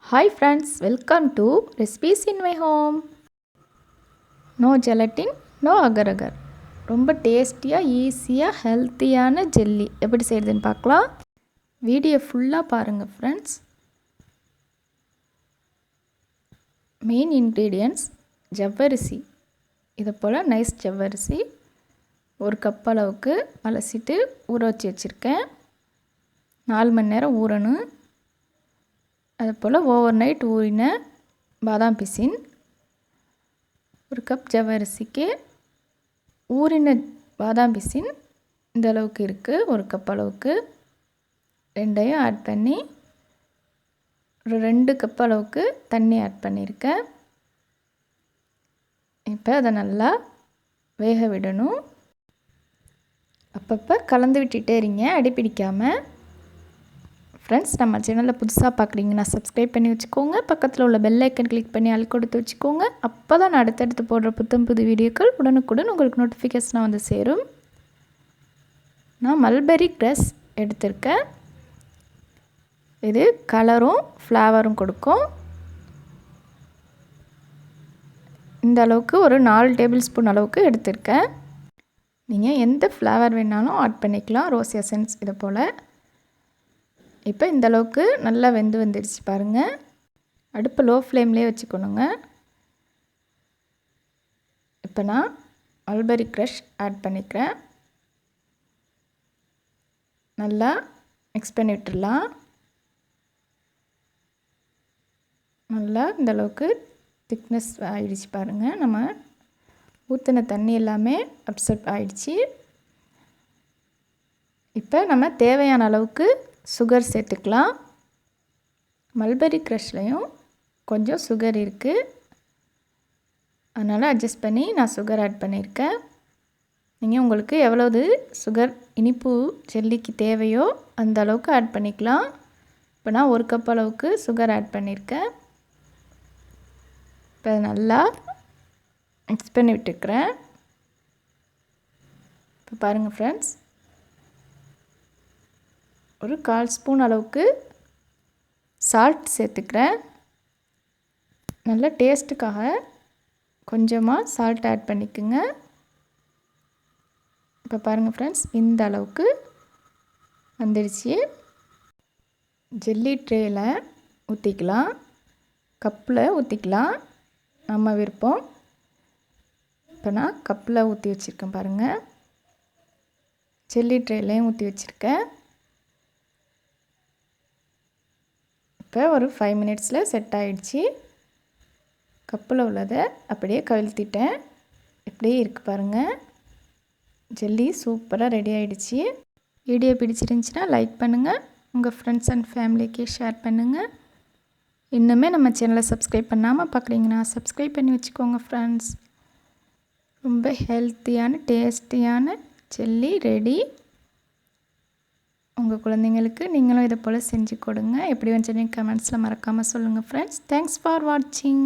Hi friends, welcome to Recipes in my home. No gelatin, no agar. ரொம்ப டேஸ்டியாக ஈஸியாக ஹெல்த்தியான ஜெல்லி எப்படி செய்கிறதுன்னு பார்க்கலாம். வீடியோ ஃபுல்லாக பாருங்கள் ஃப்ரெண்ட்ஸ். மெயின் இன்க்ரீடியன்ட்ஸ் ஜவ்வரிசி, இதை போல் நைஸ் ஜவ்வரிசி 1 கப் அளவுக்கு அலசிட்டு ஊற வச்சு வச்சுருக்கேன். 4 மணி நேரம் ஊறணும். அது போல் ஓவர் நைட் ஊறின பாதாம் பிசின் 1 கப் ஜவ்வரிசிக்கு ஊறின பாதாம் பிசின் இந்த அளவுக்கு இருக்குது. 1 கப் அளவுக்கு ரெண்டையும் ஆட் பண்ணி ஒரு 2 கப் அளவுக்கு தண்ணி ஆட் பண்ணியிருக்கேன். இப்போ அதை நல்லா வேக விடணும். அப்பப்போ கலந்து விட்டுட்டே இருங்க, அடிப்பிடிக்காமல். ஃப்ரெண்ட்ஸ், நம்ம சேனலில் புதுசாக பார்க்குறீங்கன்னா சப்ஸ்கிரைப் பண்ணி வச்சுக்கோங்க. பக்கத்தில் உள்ள பெல் ஐக்கன் கிளிக் பண்ணி ஆல் கொடுத்து வச்சுக்கோங்க. அப்போ தான் நான் அடுத்தடுத்து போடுற புது வீடியோக்கள் உடனுக்குடன் உங்களுக்கு நோட்டிஃபிகேஷனாக வந்து சேரும். நான் மல்பெரி க்ரஸ் எடுத்திருக்கேன். இது கலரும் ஃப்ளேவரும் கொடுக்கும். இந்த அளவுக்கு ஒரு 4 டேபிள் ஸ்பூன் அளவுக்கு எடுத்திருக்கேன். நீங்கள் எந்த ஃப்ளேவர் வேணாலும் ஆட் பண்ணிக்கலாம், ரோஸ் எசன்ஸ் இதை போல். இப்போ இந்த அளவுக்கு நல்லா வந்துடுச்சு பாருங்கள். அடுப்பு லோ ஃப்ளேம்லேயே வச்சுக்கணுங்க. இப்போ நான் மல்பெரி க்ரஷ் ஆட் பண்ணிக்கிறேன். நல்லா மிக்ஸ் பண்ணி விட்டுடலாம். நல்லா இந்த அளவுக்கு திக்னஸ் ஆகிடுச்சு பாருங்கள். நம்ம ஊற்றின தண்ணி எல்லாமே அப்சர்வ் ஆகிடுச்சு. இப்போ நம்ம தேவையான அளவுக்கு சுகர் சேர்த்துக்கலாம். மல்பெரி க்ரஷ்லையும் கொஞ்சம் சுகர் இருக்குது, அதனால் அட்ஜஸ்ட் பண்ணி நான் சுகர் ஆட் பண்ணியிருக்கேன். நீங்கள் உங்களுக்கு எவ்வளவு சுகர் இனிப்பு ஜெல்லிக்கு தேவையோ அந்த அளவுக்கு ஆட் பண்ணிக்கலாம். இப்போ நான் 1 கப் அளவுக்கு சுகர் ஆட் பண்ணியிருக்கேன். இப்போ நல்லா மிக்ஸ் பண்ணி விட்டுக்கிறேன். இப்போ பாருங்கள் ஃப்ரெண்ட்ஸ், ஒரு 1/4 ஸ்பூன் அளவுக்கு சால்ட் சேர்த்துக்கிறேன். நல்ல டேஸ்ட்டுக்காக கொஞ்சமாக சால்ட் ஆட் பண்ணிக்கோங்க. இப்போ பாருங்கள் ஃப்ரெண்ட்ஸ், இந்த அளவுக்கு வந்துடுச்சு. ஜெல்லி ட்ரேயில் ஊற்றிக்கலாம், கப்பில் ஊற்றிக்கலாம், நம்ம விருப்பம். இப்போ நான் கப்பில் ஊற்றி வச்சுருக்கேன் பாருங்கள். ஜெல்லி ட்ரேலையும் ஊற்றி வச்சுருக்கேன். இப்போ ஒரு 5 மினிட்ஸில் செட் ஆகிடுச்சு. கப்பில் உள்ளதை அப்படியே கவிழ்த்திட்டேன். இப்படியே இருக்குது பாருங்கள். ஜெல்லி சூப்பராக ரெடி ஆகிடுச்சு. வீடியோ பிடிச்சிருந்துச்சின்னா லைக் பண்ணுங்கள், உங்கள் ஃப்ரெண்ட்ஸ் அண்ட் ஃபேமிலிக்கு ஷேர் பண்ணுங்கள். இன்னுமே நம்ம சேனலை சப்ஸ்கிரைப் பண்ணாமல் பார்க்குறீங்கன்னா சப்ஸ்கிரைப் பண்ணி வச்சுக்கோங்க ஃப்ரெண்ட்ஸ். ரொம்ப ஹெல்த்தியான டேஸ்டியான ஜெல்லி ரெடி. உங்கள் குழந்தைங்களுக்கு நீங்களும் இதை போல் செஞ்சு கொடுங்க. எப்படி வந்துச்சுன்னு கமெண்ட்ஸில் மறக்காமல் சொல்லுங்கள் ஃப்ரெண்ட்ஸ். தேங்க்ஸ் ஃபார் வாட்சிங்.